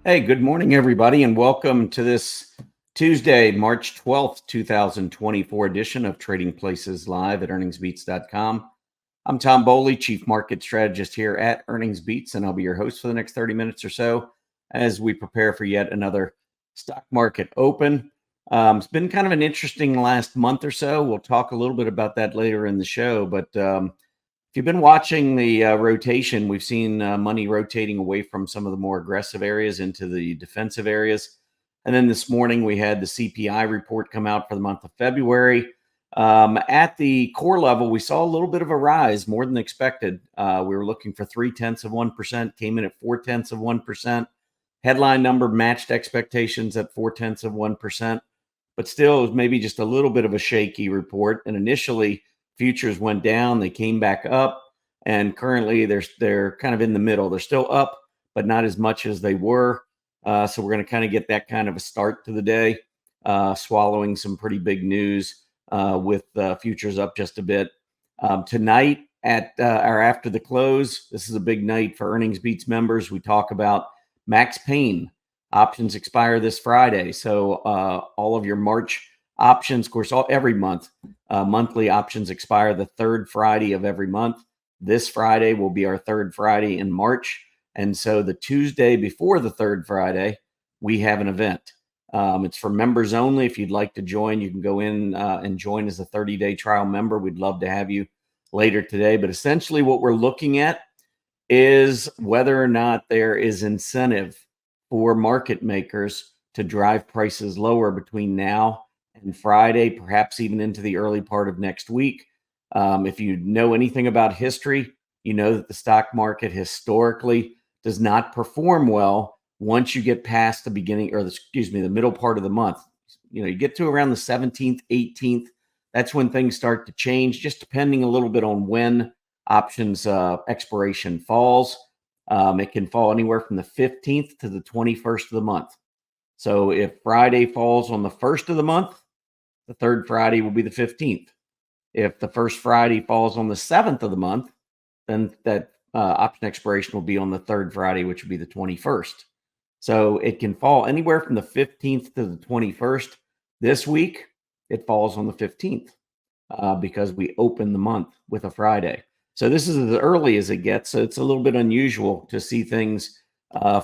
Hey, good morning, everybody, and welcome to this Tuesday, March 12th, 2024 edition of Trading Places Live at earningsbeats.com. I'm Tom Bowley, Chief Market Strategist here at Earnings Beats, and I'll be your host for the next 30 minutes or so as we prepare for yet another stock market open. It's been kind of an interesting last month or so. We'll talk a little bit about that later in the show, but if you've been watching the rotation, we've seen money rotating away from some of the more aggressive areas into the defensive areas. And then this morning, we had the CPI report come out for the month of February. At the core level, we saw a little bit of a rise, more than expected. We were looking for 0.3%, came in at 0.4%. Headline number matched expectations at 0.4%, but still, it was maybe just a little bit of a shaky report. And initially, futures went down, they came back up, and currently they're kind of in the middle. They're still up, but not as much as they were. So we're going to kind of get that kind of a start to the day, swallowing some pretty big news with futures up just a bit. Tonight at or after the close, this is a big night for Earnings Beats members. We talk about Max Payne. Options expire this Friday. So all of your March options, of course, every month, monthly options expire the third Friday of every month. This Friday will be our third Friday in March. And so the Tuesday before the third Friday, we have an event. It's for members only. If you'd like to join, you can go in and join as a 30-day trial member. We'd love to have you later today. But essentially what we're looking at is whether or not there is incentive for market makers to drive prices lower between now and Friday, perhaps even into the early part of next week. If you know anything about history, you know that the stock market historically does not perform well once you get past the beginning, or the middle part of the month. You get to around the 17th, 18th. That's when things start to change, just depending a little bit on when options expiration falls. It can fall anywhere from the 15th to the 21st of the month. So if Friday falls on the 1st of the month, the third Friday will be the 15th. If the first Friday falls on the 7th of the month, then that option expiration will be on the third Friday, which would be the 21st. So it can fall anywhere from the 15th to the 21st. This week, it falls on the 15th because we open the month with a Friday. So this is as early as it gets. So it's a little bit unusual to see things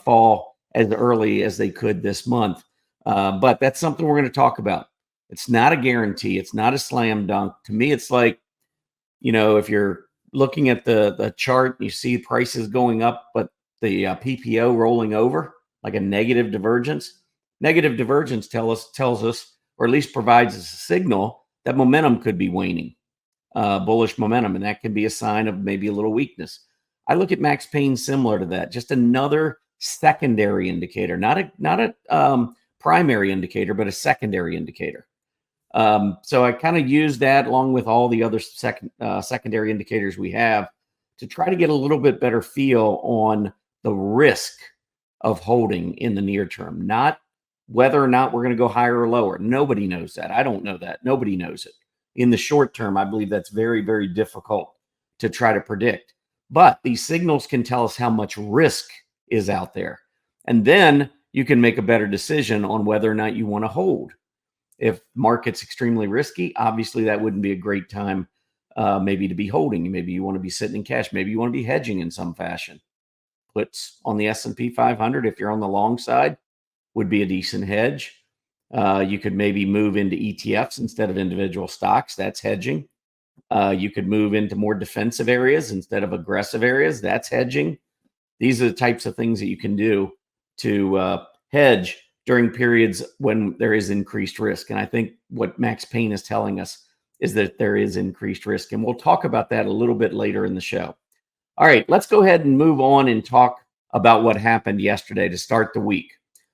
fall as early as they could this month. But that's something we're going to talk about. It's not a guarantee. It's not a slam dunk. To me, it's like, if you're looking at the chart and you see prices going up, but the PPO rolling over, like a negative divergence. Negative divergence tells us, or at least provides us a signal that momentum could be waning, bullish momentum, and that can be a sign of maybe a little weakness. I look at Max Payne similar to that, just another secondary indicator, not a primary indicator, but a secondary indicator. So I kind of use that along with all the other secondary indicators we have to try to get a little bit better feel on the risk of holding in the near term, not whether or not we're going to go higher or lower. Nobody knows that. I don't know that. Nobody knows it. In the short term, I believe that's very, very difficult to try to predict. But these signals can tell us how much risk is out there. And then you can make a better decision on whether or not you want to hold. If market's extremely risky, obviously that wouldn't be a great time maybe to be holding. Maybe you want to be sitting in cash. Maybe you want to be hedging in some fashion. Puts on the S&P 500, if you're on the long side, would be a decent hedge. You could maybe move into ETFs instead of individual stocks. That's hedging. You could move into more defensive areas instead of aggressive areas. That's hedging. These are the types of things that you can do to hedge during periods when there is increased risk. And I think what Max Payne is telling us is that there is increased risk. And we'll talk about that a little bit later in the show. All right, let's go ahead and move on and talk about what happened yesterday to start the week.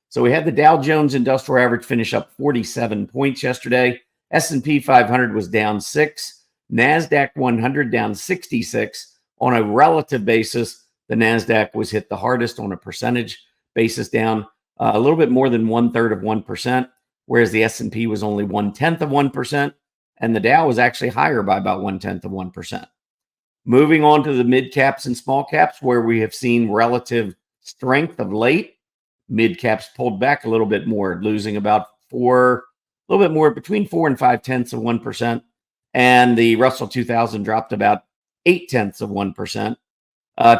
So we had the Dow Jones Industrial Average finish up 47 points yesterday. S&P 500 was down 6. Nasdaq 100 down 66. On a relative basis, the Nasdaq was hit the hardest on a percentage basis, down a little bit more than 1/3 of 1%, whereas the S&P was only 1/10 of 1%, and the Dow was actually higher by about 1/10 of 1%. Moving on to the mid caps and small caps, where we have seen relative strength of late. Mid caps pulled back a little bit more, losing about a little bit more, between 4 and 5/10 of 1%. And the Russell 2000 dropped about 0.8%.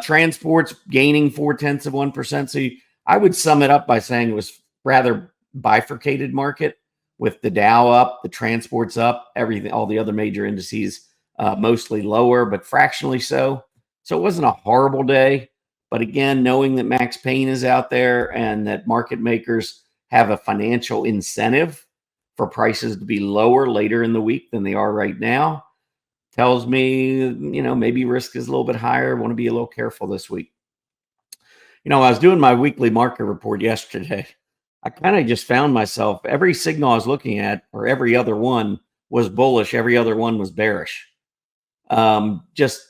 Transports gaining 0.4%. So I would sum it up by saying it was rather bifurcated market, with the Dow up, the transports up, everything, all the other major indices mostly lower, but fractionally so. So it wasn't a horrible day. But again, knowing that Max Payne is out there and that market makers have a financial incentive for prices to be lower later in the week than they are right now, tells me, maybe risk is a little bit higher. I want to be a little careful this week. I was doing my weekly market report yesterday. I kind of just found myself, every signal I was looking at, or every other one, was bullish. Every other one was bearish. Just,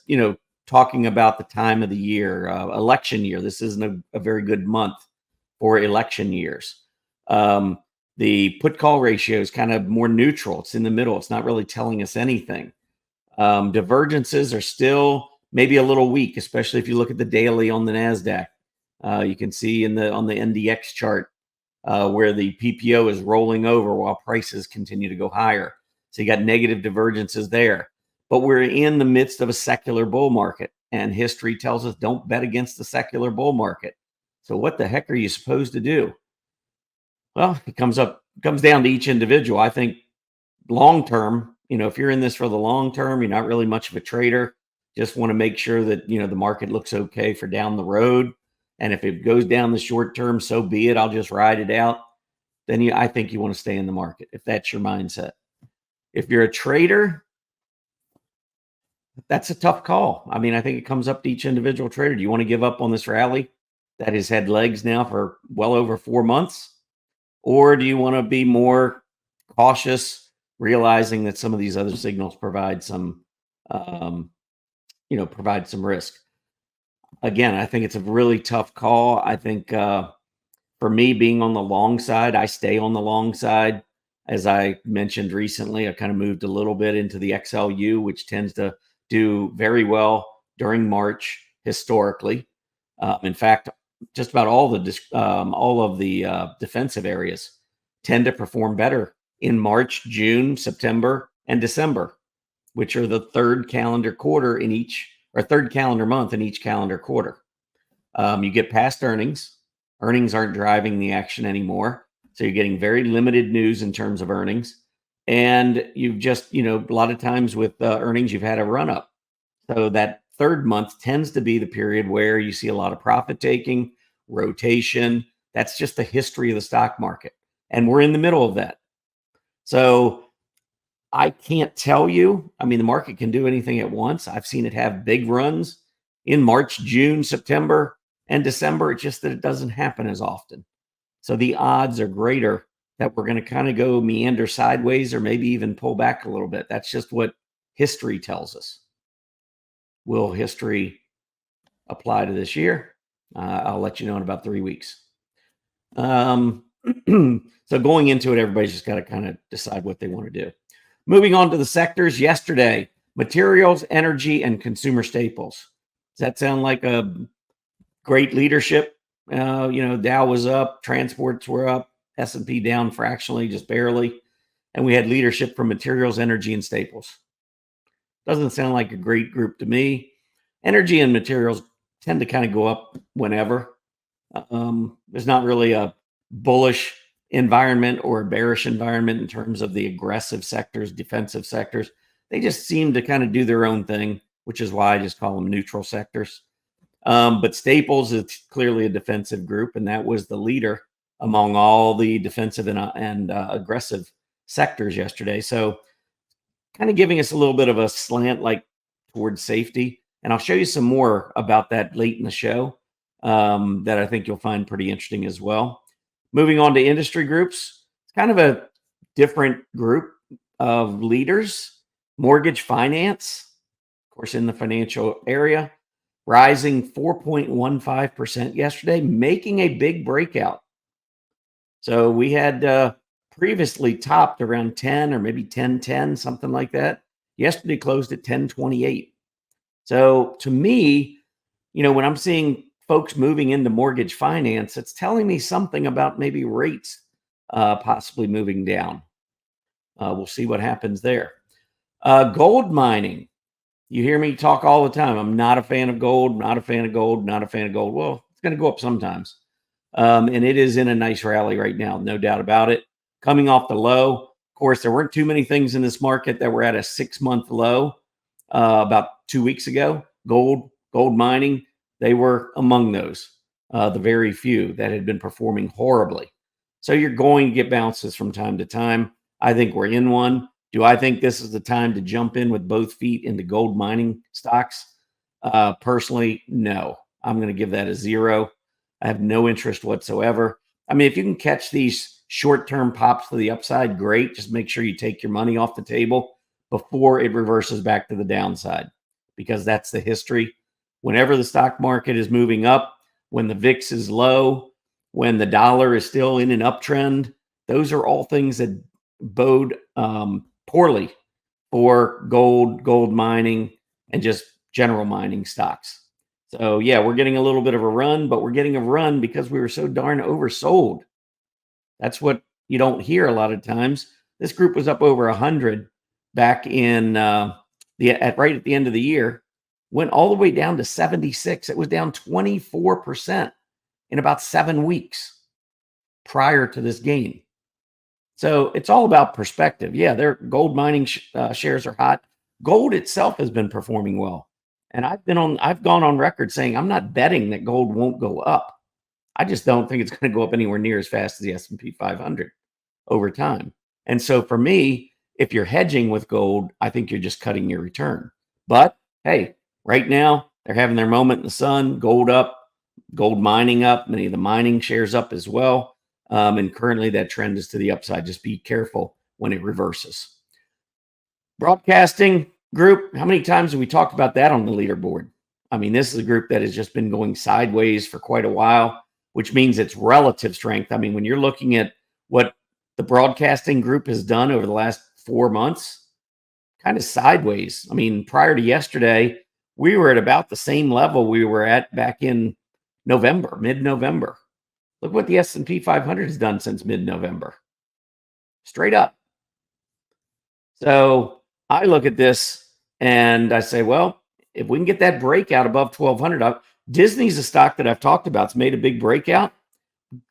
talking about the time of the year, election year. This isn't a very good month for election years. The put call ratio is kind of more neutral. It's in the middle. It's not really telling us anything. Divergences are still maybe a little weak, especially if you look at the daily on the Nasdaq. You can see on the NDX chart where the PPO is rolling over while prices continue to go higher. So you got negative divergences there. But we're in the midst of a secular bull market, and history tells us don't bet against the secular bull market. So what the heck are you supposed to do? Well, it comes down to each individual. I think long term, if you're in this for the long term, you're not really much of a trader. Just want to make sure that, the market looks okay for down the road. And if it goes down the short term, so be it. I'll just ride it out. Then I think you want to stay in the market if that's your mindset. If you're a trader, that's a tough call. I mean, I think it comes up to each individual trader. Do you want to give up on this rally that has had legs now for well over 4 months? Or do you want to be more cautious, realizing that some of these other signals provide some risk? Again, I think it's a really tough call. I think for me, being on the long side, I stay on the long side. As I mentioned recently, I kind of moved a little bit into the XLU, which tends to do very well during March historically. In fact, just about all of the defensive areas tend to perform better in March, June, September, and December, which are the third calendar month in each calendar quarter. You get past earnings. Earnings aren't driving the action anymore. So you're getting very limited news in terms of earnings. And you've just, a lot of times with earnings, you've had a run up. So that third month tends to be the period where you see a lot of profit taking, rotation. That's just the history of the stock market. And we're in the middle of that. So I can't tell you. I mean, the market can do anything at once. I've seen it have big runs in March, June, September, and December. It's just that it doesn't happen as often. So the odds are greater that we're going to kind of go meander sideways or maybe even pull back a little bit. That's just what history tells us. Will history apply to this year? I'll let you know in about 3 weeks. So going into it, everybody's just got to kind of decide what they want to do. Moving on to the sectors yesterday, materials, energy, and consumer staples. Does that sound like a great leadership? Dow was up, transports were up, S&P down fractionally, just barely. And we had leadership from materials, energy, and staples. Doesn't sound like a great group to me. Energy and materials tend to kind of go up whenever. There's not really a bullish environment or a bearish environment in terms of the aggressive sectors, defensive sectors. They just seem to kind of do their own thing, which is why I just call them neutral sectors. But staples is clearly a defensive group, and that was the leader among all the defensive and aggressive sectors yesterday. So kind of giving us a little bit of a slant towards safety. And I'll show you some more about that late in the show that I think you'll find pretty interesting as well. Moving on to industry groups, it's kind of a different group of leaders. Mortgage finance, of course, in the financial area, rising 4.15% yesterday, making a big breakout. So we had previously topped around 10 or maybe 10.10, something like that. Yesterday closed at 10.28. So to me, when I'm seeing folks moving into mortgage finance, it's telling me something about maybe rates possibly moving down. We'll see what happens there. Gold mining. You hear me talk all the time. I'm not a fan of gold, not a fan of gold, not a fan of gold. Well, it's going to go up sometimes. And it is in a nice rally right now, no doubt about it. Coming off the low. Of course, there weren't too many things in this market that were at a 6-month low about 2 weeks ago. Gold mining, they were among those, the very few that had been performing horribly. So you're going to get bounces from time to time. I think we're in one. Do I think this is the time to jump in with both feet into gold mining stocks? Personally, no. I'm going to give that a 0. I have no interest whatsoever. I mean, if you can catch these short-term pops to the upside, great. Just make sure you take your money off the table before it reverses back to the downside, because that's the history. Whenever the stock market is moving up, when the VIX is low, when the dollar is still in an uptrend, those are all things that bode poorly for gold mining, and just general mining stocks. So yeah, we're getting a little bit of a run, but we're getting a run because we were so darn oversold. That's what you don't hear a lot of times. This group was up over 100 back in right at the end of the year, went all the way down to 76. It was down 24% in about 7 weeks prior to this gain. So it's all about perspective. Yeah, their gold mining shares are hot. Gold itself has been performing well. And I've gone on record saying I'm not betting that gold won't go up. I just don't think it's going to go up anywhere near as fast as the S&P 500 over time. And so for me, if you're hedging with gold, I think you're just cutting your return. But hey, right now they're having their moment in the sun. Gold up, gold mining up, many of the mining shares up as well. And currently that trend is to the upside. Just be careful when it reverses. Broadcasting group, how many times have we talked about that on the leaderboard? I mean, this is a group that has just been going sideways for quite a while, which means it's relative strength. I mean, when you're looking at what the broadcasting group has done over the last 4 months, kind of sideways. I mean, prior to yesterday, we were at about the same level we were at back in November, mid-November. Look what the S&P 500 has done since mid-November. Straight up. So I look at this and I say, well, if we can get that breakout above 1,200, Disney's a stock that I've talked about. It's made a big breakout,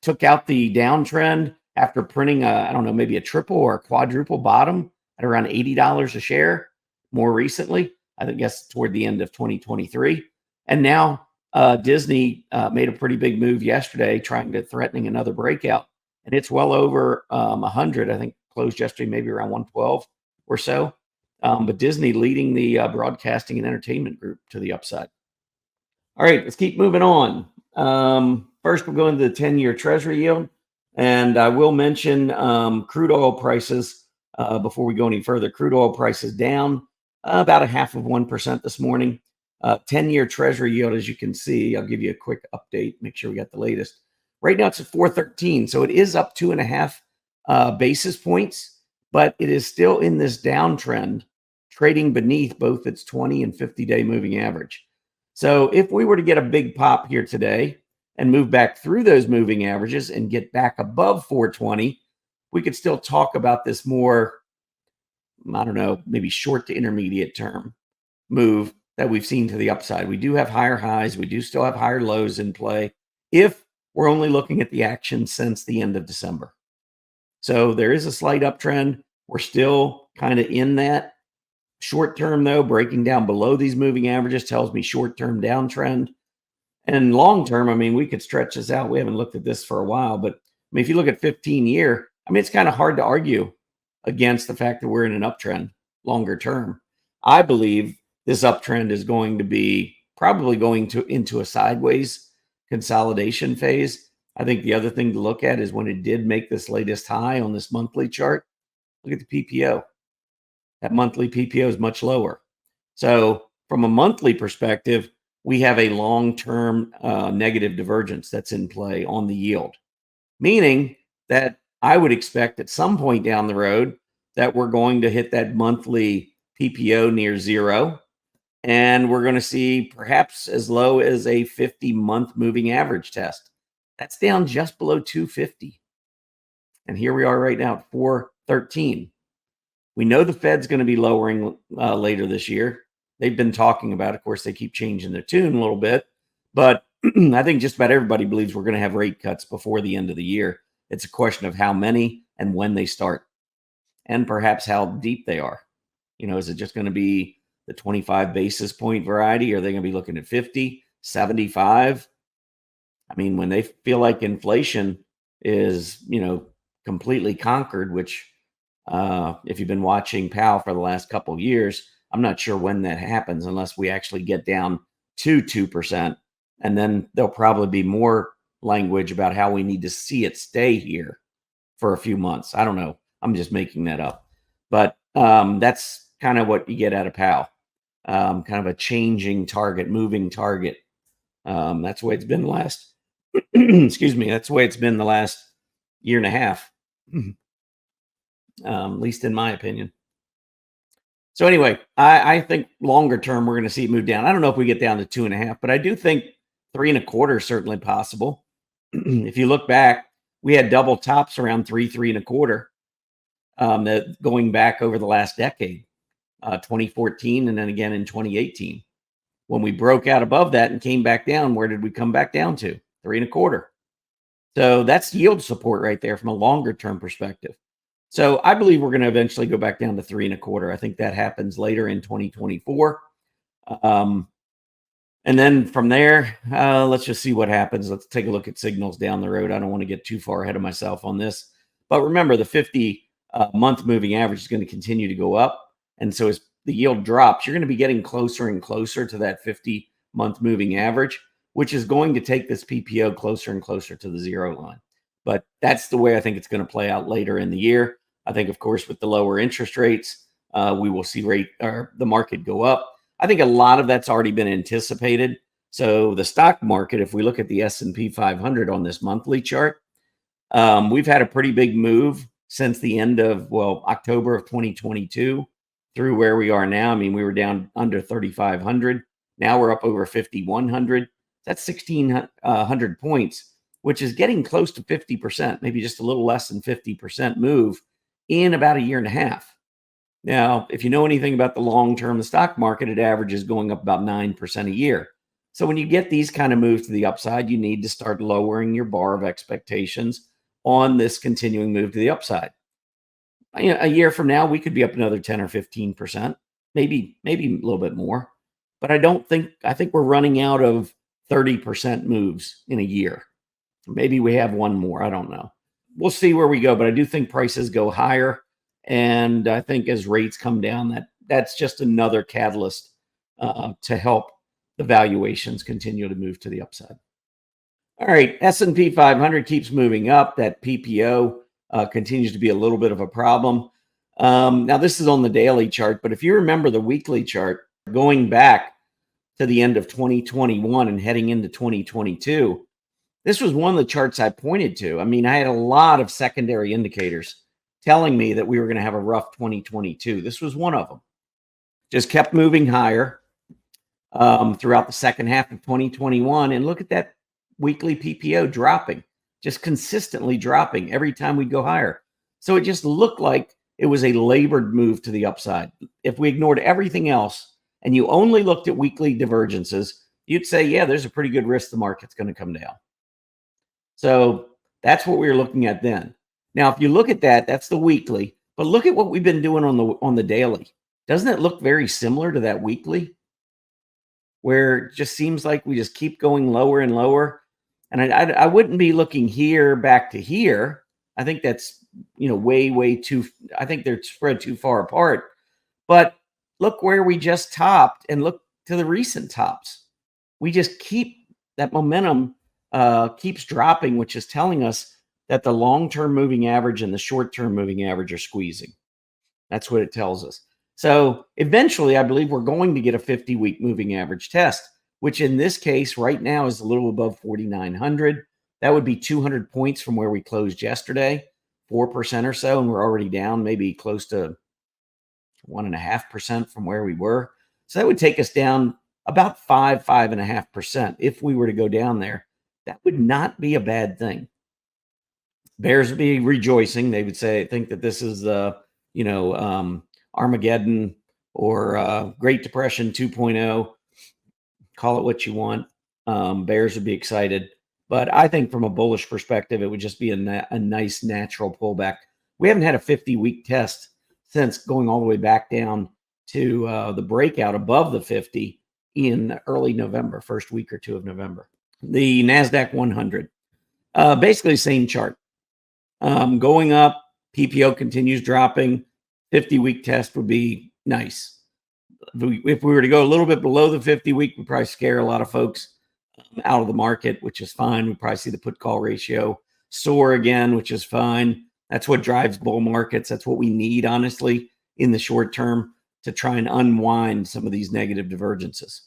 took out the downtrend after printing I don't know, maybe a triple or a quadruple bottom at around $80 a share more recently, I guess toward the end of 2023. And now Disney made a pretty big move yesterday, threatening another breakout. And it's well over 100, I think closed yesterday, maybe around 112 or so. But Disney leading the broadcasting and entertainment group to the upside. All right, let's keep moving on. First, we'll go into the 10-year Treasury yield. And I will mention crude oil prices before we go any further. Crude oil prices down about 0.5% this morning. 10-year Treasury yield, as you can see, I'll give you a quick update, make sure we got the latest. Right now it's at 413, so it is up 2.5 basis points, but it is still in this downtrend, trading beneath both its 20 and 50-day moving average. So if we were to get a big pop here today and move back through those moving averages and get back above 420, we could still talk about this more, I don't know, maybe short to intermediate term move that we've seen to the upside. We do have higher highs. We do still have higher lows in play if we're only looking at the action since the end of December. So there is a slight uptrend. We're still kind of in that. Short term, though, breaking down below these moving averages tells me short-term downtrend. And long term, I mean, we could stretch this out. We haven't looked at this for a while, but I mean, if you look at 15-year, I mean, it's kind of hard to argue against the fact that we're in an uptrend longer term. I believe this uptrend is going to be probably going into a sideways consolidation phase. I think the other thing to look at is when it did make this latest high on this monthly chart, look at the PPO. That monthly PPO is much lower. So from a monthly perspective, we have a long-term negative divergence that's in play on the yield, meaning that I would expect at some point down the road that we're going to hit that monthly PPO near zero. And we're going to see perhaps as low as a 50-month moving average test. That's down just below 250. And here we are right now at 413. We know the Fed's going to be lowering later this year. They've been talking about it. Of course, they keep changing their tune a little bit. But I think just about everybody believes we're going to have rate cuts before the end of the year. It's a question of how many and when they start, and perhaps how deep they are. Is it just going to be the 25 basis point variety? Are they going to be looking at 50, 75? I mean, when they feel like inflation is, completely conquered, which if you've been watching Powell for the last couple of years, I'm not sure when that happens unless we actually get down to 2%. And then there'll probably be more language about how we need to see it stay here for a few months. I don't know. I'm just making that up. But that's kind of what you get out of Powell. Kind of a changing target, moving target. That's the way it's been the last, excuse me, that's the way it's been the last year and a half, at least in my opinion. So anyway, I think longer term, we're going to see it move down. I don't know if we get down to 2.5, but I do think 3.25 is certainly possible. If you look back, we had double tops around 3.25, that going back over the last decade, 2014, and then again in 2018. When we broke out above that and came back down, where did we come back down to? 3.25. So that's yield support right there from a longer term perspective. So I believe we're going to eventually go back down to 3.25. I think that happens later in 2024. And then from there, let's just see what happens. Let's take a look at signals down the road. I don't want to get too far ahead of myself on this. But remember, the 50-month moving average is going to continue to go up. And so as the yield drops, you're going to be getting closer and closer to that 50-month moving average, which is going to take this PPO closer and closer to the zero line. But that's the way I think it's going to play out later in the year. I think, of course, with the lower interest rates, we will see the market go up. I think a lot of that's already been anticipated. So the stock market, if we look at the S&P 500 on this monthly chart, we've had a pretty big move since the end of, October of 2022 through where we are now. I mean, we were down under 3,500. Now we're up over 5,100. That's 1,600 points, which is getting close to 50%, maybe just a little less than 50% move in about a year and a half. Now, if you know anything about the long term, the stock market, it averages going up about 9% a year. So when you get these kind of moves to the upside, you need to start lowering your bar of expectations on this continuing move to the upside. A year from now, we could be up another 10 or 15%, maybe a little bit more. But I think we're running out of 30% moves in a year. Maybe we have one more. I don't know. We'll see where we go, but I do think prices go higher. And I think as rates come down, that's just another catalyst to help the valuations continue to move to the upside. All right, S&P 500 keeps moving up. That PPO continues to be a little bit of a problem. Now, this is on the daily chart, but if you remember the weekly chart, going back to the end of 2021 and heading into 2022, this was one of the charts I pointed to. I mean, I had a lot of secondary indicators telling me that we were going to have a rough 2022. This was one of them. Just kept moving higher throughout the second half of 2021. And look at that weekly PPO dropping, just consistently dropping every time we go higher. So it just looked like it was a labored move to the upside. If we ignored everything else and you only looked at weekly divergences, you'd say, yeah, there's a pretty good risk the market's going to come down. So that's what we were looking at then. Now, if you look at that, that's the weekly, but look at what we've been doing on the daily. Doesn't it look very similar to that weekly, where it just seems like we just keep going lower and lower? And I wouldn't be looking here back to here. I think that's, way too, I think they're spread too far apart. But look where we just topped and look to the recent tops. We just keep that momentum keeps dropping, which is telling us that the long-term moving average and the short-term moving average are squeezing. That's what it tells us. So eventually, I believe we're going to get a 50-week moving average test, which in this case right now is a little above 4,900. That would be 200 points from where we closed yesterday, 4% or so, and we're already down maybe close to 1.5% from where we were. So that would take us down about 5.5%. If we were to go down there, that would not be a bad thing. Bears would be rejoicing. They would think that this is Armageddon or Great Depression 2.0. Call it what you want. Bears would be excited. But I think from a bullish perspective, it would just be a nice natural pullback. We haven't had a 50-week test since going all the way back down to the breakout above the 50 in early November, first week or two of November. The Nasdaq 100, basically same chart. Going up, PPO continues dropping. 50-week test would be nice. If we were to go a little bit below the 50-week, we'd probably scare a lot of folks out of the market, which is fine. We'd probably see the put-call ratio soar again, which is fine. That's what drives bull markets. That's what we need, honestly, in the short term to try and unwind some of these negative divergences.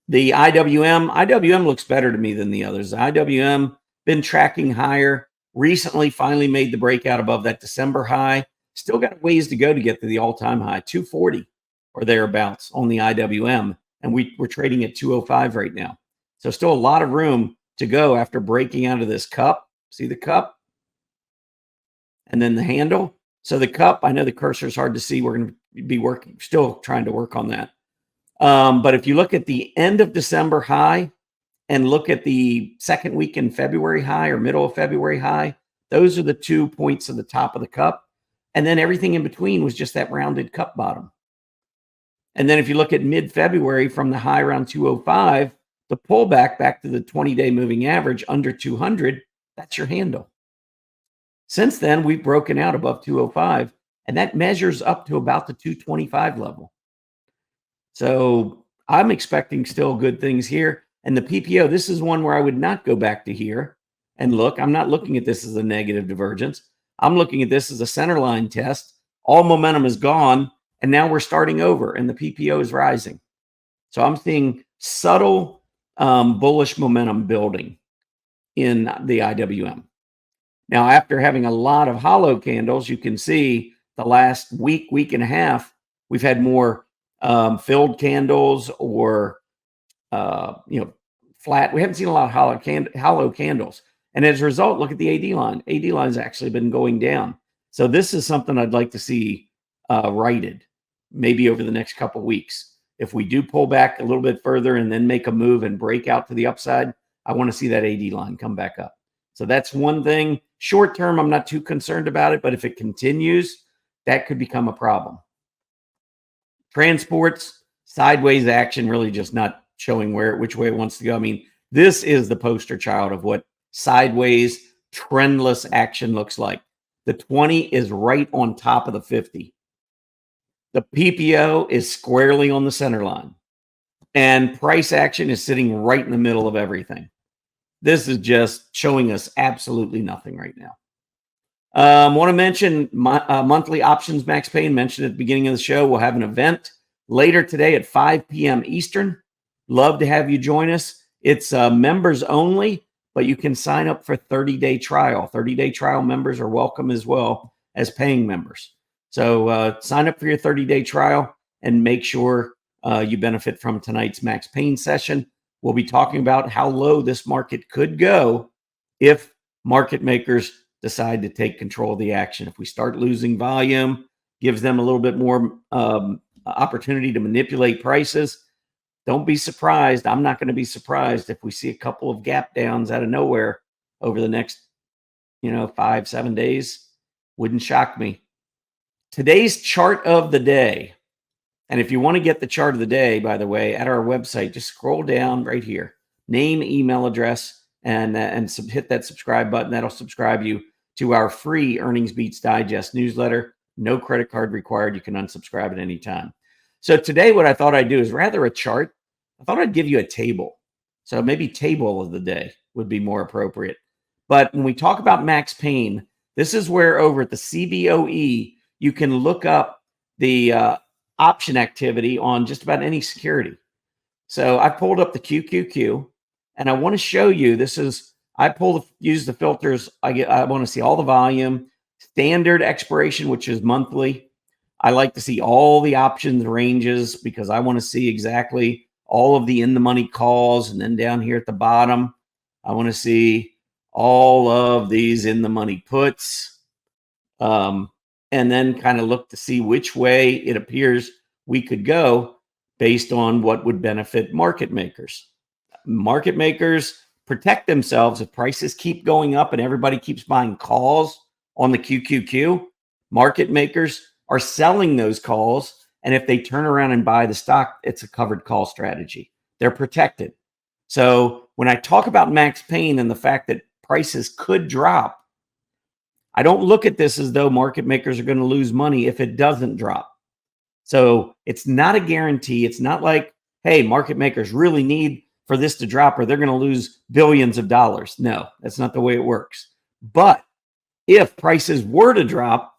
The IWM looks better to me than the others. The IWM been tracking higher. Recently, finally made the breakout above that December high. Still got a ways to go to get to the all-time high, 240 or thereabouts on the IWM. And we're trading at 205 right now. So still a lot of room to go after breaking out of this cup. See the cup? And then the handle. So the cup, I know the cursor is hard to see. We're going to be still trying to work on that. But if you look at the end of December high and look at the second week in February high or middle of February high, those are the 2 points at the top of the cup. And then everything in between was just that rounded cup bottom. And then if you look at mid-February from the high around 205, the pullback back to the 20-day moving average under 200, that's your handle. Since then, we've broken out above 205, and that measures up to about the 225 level. So I'm expecting still good things here. And the PPO, this is one where I would not go back to here and look. I'm not looking at this as a negative divergence. I'm looking at this as a center line test. All momentum is gone, and now we're starting over, and the PPO is rising. So I'm seeing subtle bullish momentum building in the IWM. Now, after having a lot of hollow candles, you can see the last week and a half, we've had more filled candles or flat. We haven't seen a lot of hollow candles. And as a result, look at the AD line. AD line has actually been going down. So this is something I'd like to see righted maybe over the next couple of weeks. If we do pull back a little bit further and then make a move and break out to the upside, I want to see that AD line come back up. So that's one thing. Short term, I'm not too concerned about it, but if it continues, that could become a problem. Transports, sideways action, really just not showing which way it wants to go. I mean, this is the poster child of what sideways trendless action looks like. The 20 is right on top of the 50. The PPO is squarely on the center line. And price action is sitting right in the middle of everything. This is just showing us absolutely nothing right now. Want to mention monthly options max pain. Mentioned at the beginning of the show. We'll have an event later today at 5 p.m. Eastern. Love to have you join us. It's members only, but you can sign up for 30-day trial. 30-day trial members are welcome as well as paying members. So sign up for your 30-day trial and make sure you benefit from tonight's max pain session. We'll be talking about how low this market could go if market makers decide to take control of the action. If we start losing volume, gives them a little bit more opportunity to manipulate prices. Don't be surprised. I'm not going to be surprised if we see a couple of gap downs out of nowhere over the next, 5-7 days. Wouldn't shock me. Today's chart of the day. And if you want to get the chart of the day, by the way, at our website, just scroll down right here, name, email address, and hit that subscribe button. That'll subscribe you to our free Earnings Beats Digest newsletter. No credit card required. You can unsubscribe at any time. So today, what I thought I'd do is rather a chart. I thought I'd give you a table. So maybe table of the day would be more appropriate. But when we talk about max pain, this is where over at the CBOE, you can look up the option activity on just about any security. So I pulled up the QQQ, and I want to show you, use the filters. I want to see all the volume, standard expiration, which is monthly. I like to see all the options ranges because I want to see exactly all of the in the money calls. And then down here at the bottom, I want to see all of these in the money puts. And then kind of look to see which way it appears we could go based on what would benefit market makers. Market makers protect themselves if prices keep going up and everybody keeps buying calls on the QQQ. Market makers are selling those calls, and if they turn around and buy the stock, it's a covered call strategy. They're protected. So when I talk about max pain and the fact that prices could drop, I don't look at this as though market makers are going to lose money if it doesn't drop. So it's not a guarantee. It's not like, hey, market makers really need for this to drop or they're going to lose billions of dollars. No, that's not the way it works. But if prices were to drop,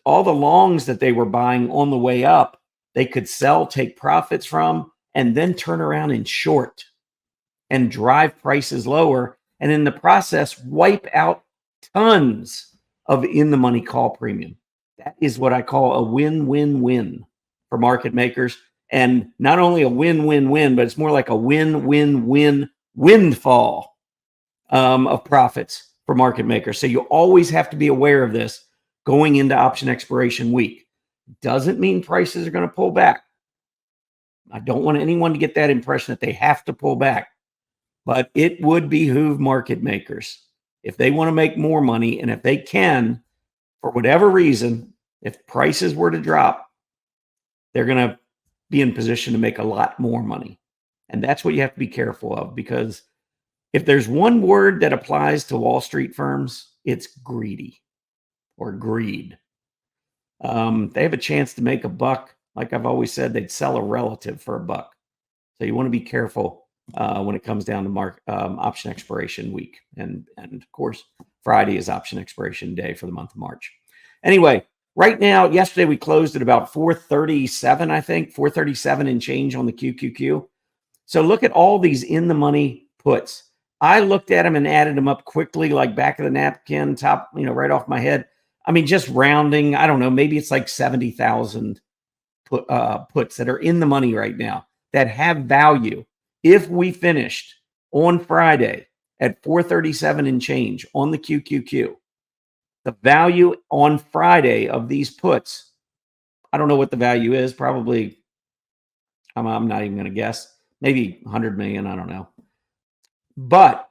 all the longs that they were buying on the way up, they could sell, take profits from, and then turn around and short and drive prices lower. And in the process, wipe out tons of in the money call premium. That is what I call a win-win-win for market makers. And not only a win-win-win, but it's more like a win-win-win windfall of profits for market makers. So you always have to be aware of this going into option expiration week. Doesn't mean prices are going to pull back. I don't want anyone to get that impression that they have to pull back. But it would behoove market makers, if they want to make more money and if they can, for whatever reason, if prices were to drop, they're going to be in position to make a lot more money. And that's what you have to be careful of, because if there's one word that applies to Wall Street firms, it's greedy or greed. They have a chance to make a buck. Like I've always said, they'd sell a relative for a buck. So you want to be careful when it comes down to option expiration week. And of course, Friday is option expiration day for the month of March. Anyway, right now, yesterday we closed at about 437, I think, 437 and change on the QQQ. So look at all these in the money puts. I looked at them and added them up quickly, like back of the napkin, top, right off my head. I mean, just rounding, I don't know, maybe it's like 70,000 puts that are in the money right now that have value. If we finished on Friday at 437 and change on the QQQ, the value on Friday of these puts, I don't know what the value is. Probably, I'm not even going to guess. Maybe 100 million. I don't know. But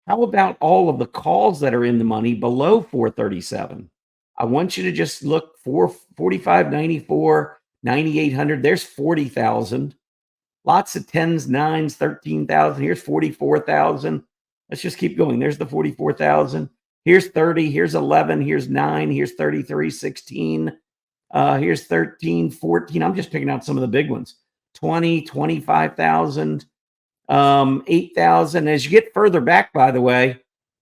how about all of the calls that are in the money below 437? I want you to just look for 45.94, 9,800. There's 40,000. Lots of 10s, 9s, 13,000. Here's 44,000. Let's just keep going. There's the 44,000. Here's 30. Here's 11. Here's 9. Here's 33, 16. Here's 13, 14. I'm just picking out some of the big ones. 20, 25,000, 8,000. As you get further back, by the way,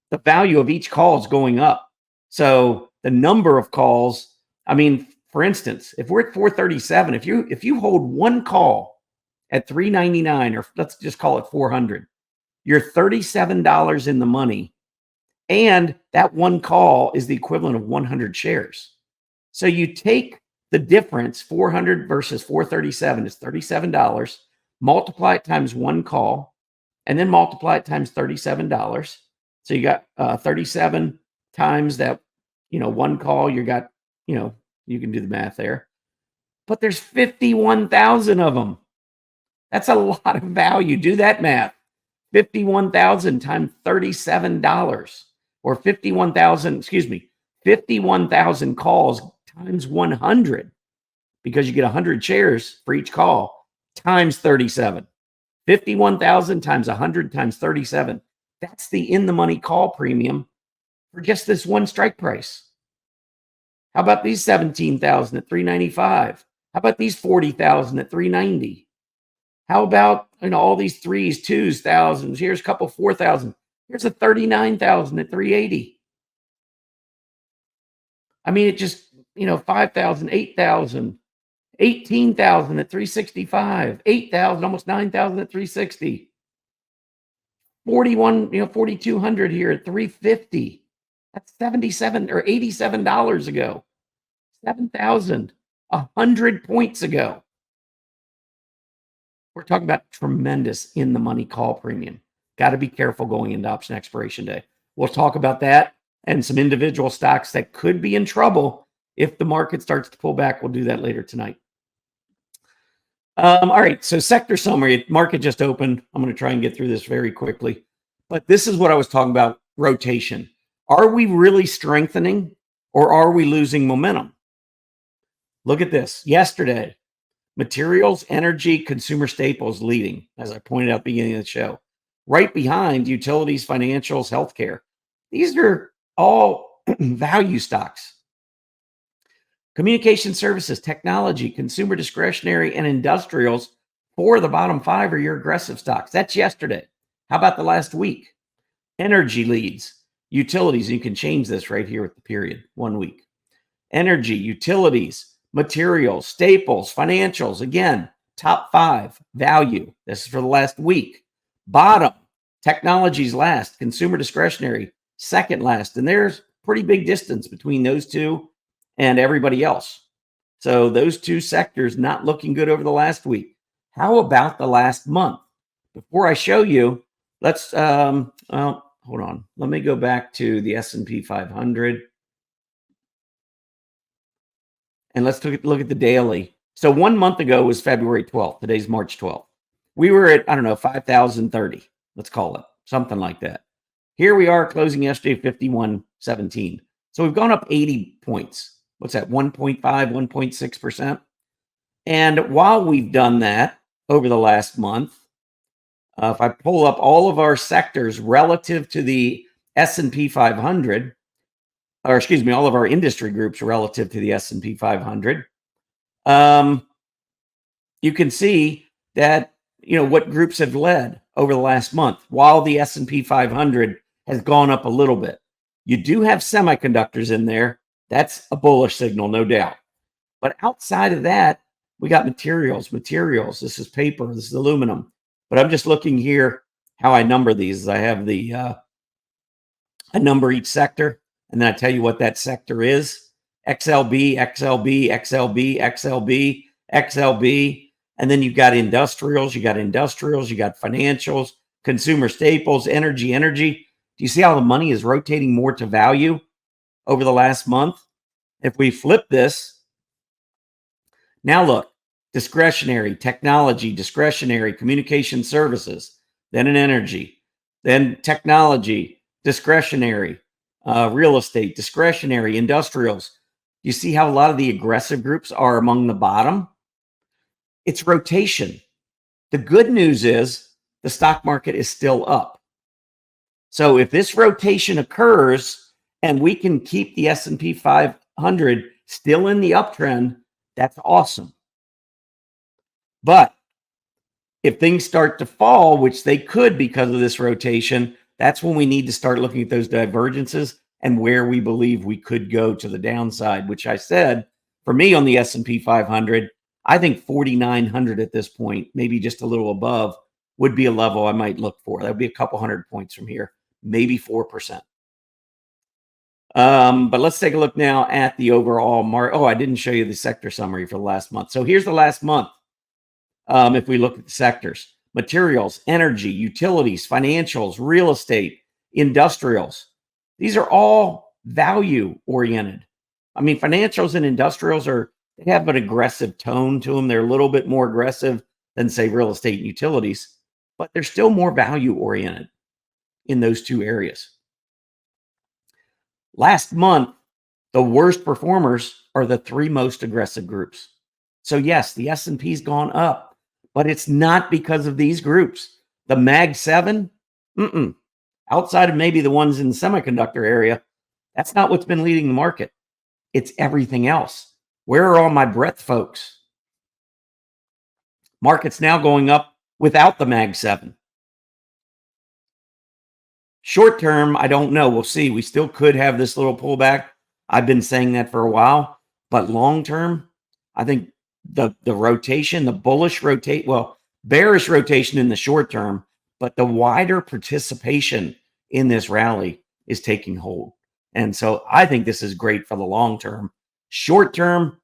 the value of each call is going up. So the number of calls, I mean, for instance, if we're at 437, if you hold one call at 399, or let's just call it 400, you're $37 in the money. And that one call is the equivalent of 100 shares. So you take the difference, 400 versus 437 is $37, multiply it times one call, and then multiply it times $37. So you got 37 times that, one call, you got, you can do the math there. But there's 51,000 of them. That's a lot of value. Do that math. 51,000 times $37, or 51,000 calls times 100, because you get 100 shares for each call, times 37. 51,000 times 100 times 37. That's the in the money call premium for just this one strike price. How about these 17,000 at 395? How about these 40,000 at 390? How about all these threes, twos, thousands? Here's a couple 4,000. Here's a 39,000 at 380. I mean, it just 5,000, 8,000, 18,000 at 365, 8,000, almost 9,000 at 360. 4,200 here at 350. That's $77 or $87 ago. 7,000, 100 points ago. We're talking about tremendous in the money call premium. Got to be careful going into option expiration day. We'll talk about that and some individual stocks that could be in trouble if the market starts to pull back. We'll do that later tonight. All right, so sector summary. Market just opened. I'm going to try and get through this very quickly. But this is what I was talking about, rotation. Are we really strengthening or are we losing momentum? Look at this. Yesterday, materials, energy, consumer staples leading, as I pointed out at the beginning of the show. Right behind, utilities, financials, healthcare. These are all value stocks. Communication services, technology, consumer discretionary, and industrials, 4 of the bottom 5 are your aggressive stocks. That's yesterday. How about the last week? Energy leads, utilities. You can change this right here with the period, 1 week. Energy, utilities, materials, staples, financials. Again, top 5, value. This is for the last week. Bottom, technologies last, consumer discretionary, second last. And there's pretty big distance between those two and everybody else. So those two sectors not looking good over the last week. How about the last month? Before I show you, let's, hold on. Let me go back to the S&P 500. And let's look at the daily. So 1 month ago was February 12th. Today's March 12th. We were at, 5,030. Let's call it something like that. Here we are closing yesterday, 51.17. So we've gone up 80 points. What's that? 1.5, 1.6%. And while we've done that over the last month, if I pull up all of our sectors relative to the S&P 500, or excuse me, all of our industry groups relative to the S&P 500, you can see that, what groups have led over the last month while the S&P 500 has gone up a little bit. You do have semiconductors in there. That's a bullish signal, no doubt. But outside of that, we got materials. This is paper. This is aluminum. But I'm just looking here how I number these. I have I number each sector, and then I tell you what that sector is. XLB, XLB, XLB, XLB, XLB. And then you've got industrials, you got financials, consumer staples, energy. Do you see how the money is rotating more to value over the last month? If we flip this, now look, discretionary, technology, discretionary, communication services, then an energy, then technology, discretionary, real estate, discretionary, industrials. You see how a lot of the aggressive groups are among the bottom? It's rotation. The good news is the stock market is still up. So if this rotation occurs and we can keep the S&P 500 still in the uptrend, that's awesome. But if things start to fall, which they could because of this rotation, that's when we need to start looking at those divergences and where we believe we could go to the downside, which I said, for me on the S&P 500, I think 4,900 at this point, maybe just a little above, would be a level I might look for. That would be a couple hundred points from here, maybe 4%. But let's take a look now at the overall market. Oh, I didn't show you the sector summary for the last month. So here's the last month. If we look at the sectors, materials, energy, utilities, financials, real estate, industrials, these are all value oriented. I mean, financials and industrials they have an aggressive tone to them. They're a little bit more aggressive than, say, real estate and utilities, but they're still more value oriented in those two areas. Last month, the worst performers are the 3 most aggressive groups. So yes, the S&P's gone up, but it's not because of these groups. The Mag 7, outside of maybe the ones in the semiconductor area, that's not what's been leading the market. It's everything else. Where are all my breadth folks? Market's now going up without the Mag 7. Short term, I don't know. We'll see. We still could have this little pullback. I've been saying that for a while. But long term, I think the rotation, the bearish rotation in the short term, but the wider participation in this rally is taking hold. And so I think this is great for the long term. Short term,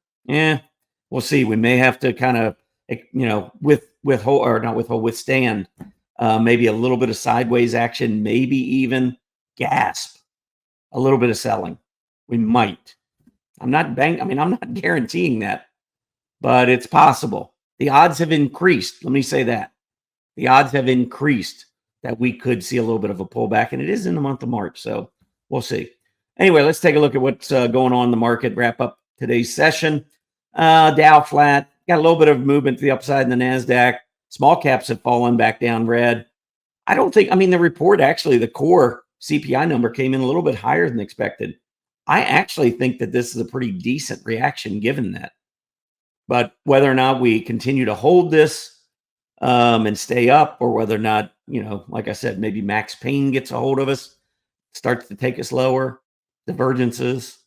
we'll see. We may have to kind of, withstand maybe a little bit of sideways action, maybe even gasp a little bit of selling. We might. I'm not guaranteeing that, but it's possible. The odds have increased. Let me say that. The odds have increased that we could see a little bit of a pullback, and it is in the month of March, so we'll see. Anyway, let's take a look at what's going on in the market, wrap up today's session. Dow flat, got a little bit of movement to the upside in the Nasdaq. Small caps have fallen back down red. The report, actually, the core CPI number came in a little bit higher than expected. I actually think that this is a pretty decent reaction given that. But whether or not we continue to hold this and stay up, or whether or not, like I said, maybe Max Payne gets a hold of us, starts to take us lower, divergences,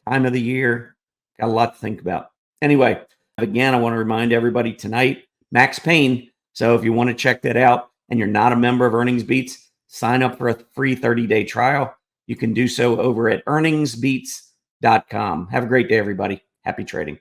time of the year, got a lot to think about. Anyway, again, I want to remind everybody tonight, Max Payne. So if you want to check that out and you're not a member of Earnings Beats, sign up for a free 30-day trial. You can do so over at earningsbeats.com. Have a great day, everybody. Happy trading.